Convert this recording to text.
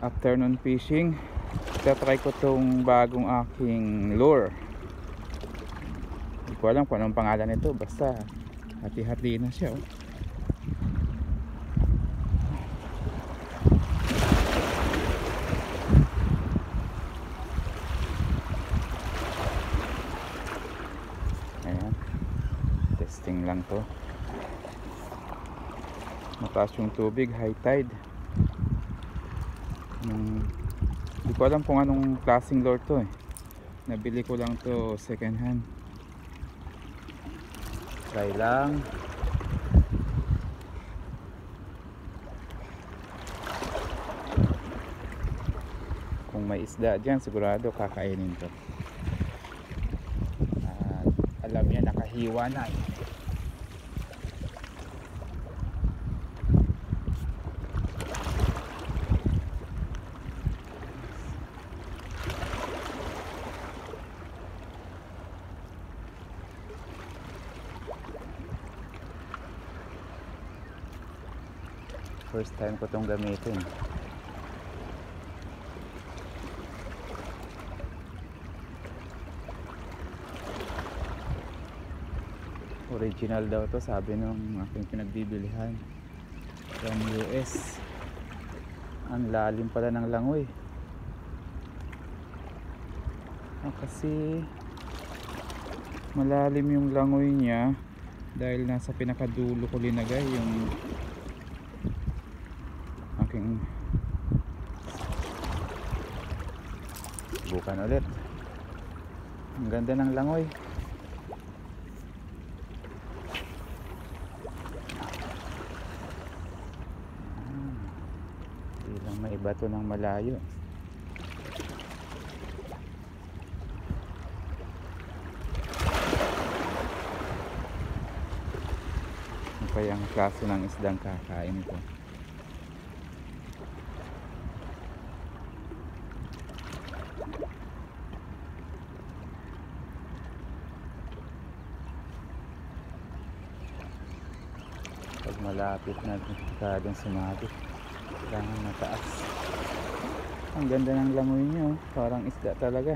afternoon fishing. Tatry ko tong bagong aking lure. Hindi ko alam kung anong pangalan nito, basta hati-hati na siya, oh. Ayan, testing lang to. Mataas yung tubig, high tide. Hindi ko alam kung anong klaseng lure to eh. Nabili ko lang to second hand. Try lang. Kung may isda dyan, sigurado kakainin to. Alam niya nakahiwa na eh. First time ko itong gamitin. Original daw to, sabi nung aking pinagbibilihan from US. Ang lalim pala ng langoy. Kasi malalim yung langoy niya dahil nasa pinakadulo ko linagay yung aking. Subukan ulit. Ang ganda ng langoy. Hindi lang maiba to ng malayo. Ano kaya ang klase ng isdang kakain ko? Pag malapit na kadang sumabit, kailangan mataas. Ang ganda ng langoy niya, oh. Parang isda talaga.